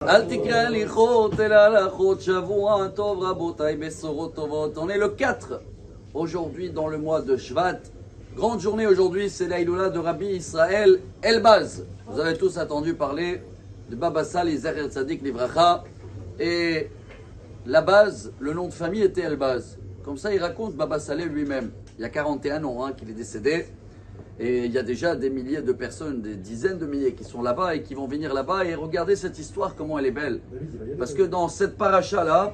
אל תקרא הליכות אלא הלכות, שבוע טוב רבותיי, בשורות טובות. On est le 4 aujourd'hui dans le mois de Shvat. Grande journée aujourd'hui, c'est la Iloula de Rabbi Israël Elbaz. Vous avez tous entendu parler de Baba Sali Zecher Tzadik Livracha. Et la base, le nom de famille était Elbaz. Comme ça, il raconte Baba Saleh lui-même. Il y a 41 ans qu'il est décédé. Et il y a déjà des milliers de personnes, des dizaines de milliers qui sont là-bas et qui vont venir là-bas. Et regardez cette histoire, comment elle est belle. Parce que dans cette paracha-là,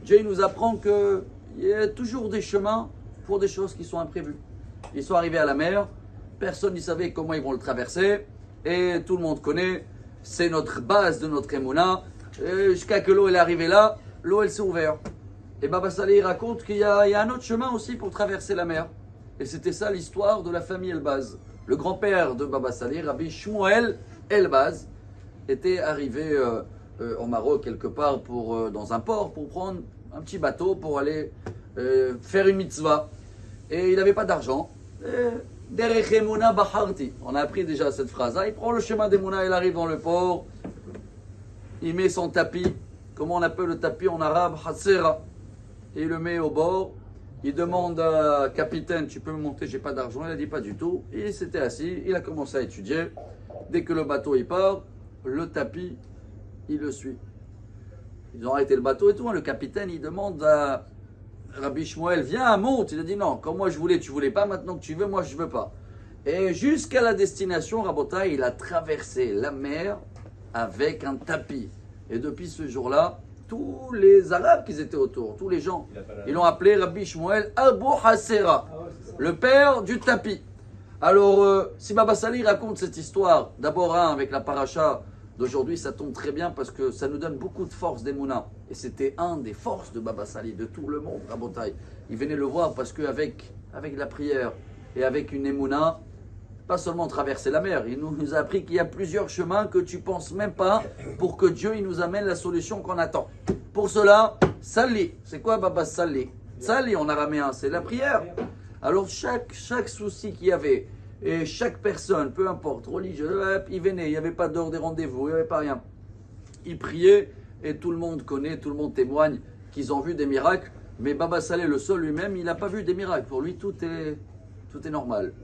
Dieu nous apprend qu'il y a toujours des chemins pour des choses qui sont imprévues. Ils sont arrivés à la mer, personne ne savait comment ils vont le traverser. Et tout le monde connaît, c'est notre base de notre Emouna. Jusqu'à que l'eau est arrivée là, l'eau elle s'est ouverte. Et Baba Saleh raconte qu'il y a un autre chemin aussi pour traverser la mer. Et c'était ça l'histoire de la famille Elbaz. Le grand-père de Baba Saleh, Rabbi Shmuel Elbaz, était arrivé au Maroc quelque part dans un port pour prendre un petit bateau pour aller faire une mitzvah. Et il n'avait pas d'argent. Derech Emuna Baharti. On a appris déjà cette phrase. Il prend le chemin d'Emouna, il arrive dans le port. Il met son tapis. Comment on appelle le tapis en arabe? Hatsera. Et il le met au bord. Il demande à capitaine, tu peux me monter, j'ai pas d'argent. Il a dit pas du tout. Et il s'était assis, il a commencé à étudier. Dès que le bateau il part, le tapis, il le suit. Ils ont arrêté le bateau et tout. Le capitaine, il demande à Rabbi Shmuel, viens, monte. Il a dit non, comme moi je voulais, tu voulais pas, maintenant que tu veux, moi je veux pas. Et jusqu'à la destination, Rabotai, il a traversé la mer avec un tapis. Et depuis ce jour-là, tous les Arabes qui étaient autour, tous les gens, ils l'ont appelé Rabbi Shmuel Abu Hasera, le père du tapis. Alors, si Baba Saleh raconte cette histoire, d'abord avec la paracha d'aujourd'hui, ça tombe très bien parce que ça nous donne beaucoup de force d'Emouna. Et c'était un des forces de Baba Saleh, de tout le monde, Rabotai. Il venait le voir parce qu'avec la prière et avec une Emouna, pas seulement traverser la mer, il nous a appris qu'il y a plusieurs chemins que tu ne penses même pas pour que Dieu il nous amène la solution qu'on attend. Pour cela, Sali, c'est quoi Baba Sali? Sali en araméen, c'est la prière. Alors chaque souci qu'il y avait, et chaque personne, peu importe, religieux, il venait, il n'y avait pas d'heure des rendez-vous, il n'y avait pas rien. Il priait et tout le monde connaît, tout le monde témoigne qu'ils ont vu des miracles. Mais Baba Saleh, le seul lui-même, il n'a pas vu des miracles. Pour lui, tout est normal.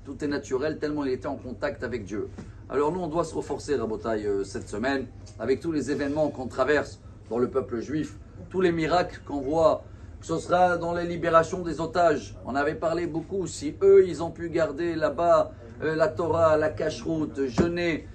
Tout est naturel, tellement il était en contact avec Dieu. Alors nous, on doit se renforcer, Rabotai, cette semaine, avec tous les événements qu'on traverse dans le peuple juif, tous les miracles qu'on voit, que ce sera dans les libérations des otages. On avait parlé beaucoup, si eux, ils ont pu garder là-bas la Torah, la cacheroute, jeûner,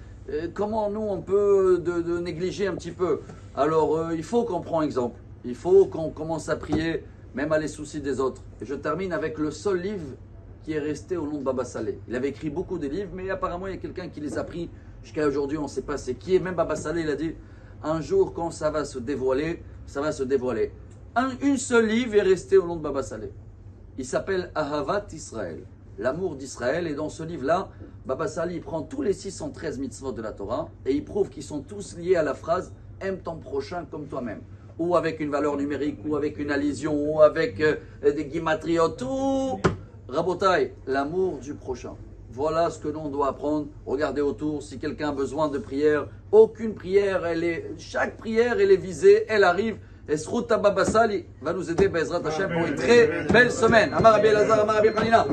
comment nous, on peut de négliger un petit peu? Alors, il faut qu'on prenne exemple. Il faut qu'on commence à prier, même à les soucis des autres. Et je termine avec le seul livre qui est resté au nom de Baba Saleh. Il avait écrit beaucoup de livres, mais apparemment, il y a quelqu'un qui les a pris. Jusqu'à aujourd'hui, on ne sait pas c'est qui. Et même Baba Saleh, il a dit, un jour, quand ça va se dévoiler, ça va se dévoiler. Une seule livre est resté au nom de Baba Saleh. Il s'appelle Ahavat Israël, l'amour d'Israël. Et dans ce livre-là, Baba Saleh, il prend tous les 613 mitzvot de la Torah et il prouve qu'ils sont tous liés à la phrase « aime ton prochain comme toi-même ». Ou avec une valeur numérique, ou avec une allusion, ou avec des guimatriotes, ou... Rabotai, l'amour du prochain. Voilà ce que l'on doit apprendre. Regardez autour, si quelqu'un a besoin de prière, aucune prière, chaque prière, elle est visée, elle arrive. Et Sruta Baba Saleh va nous aider, Bezrat Hashem, pour une très belle semaine. Amar Rabbi Elazar, Amar Rabbi Hanina.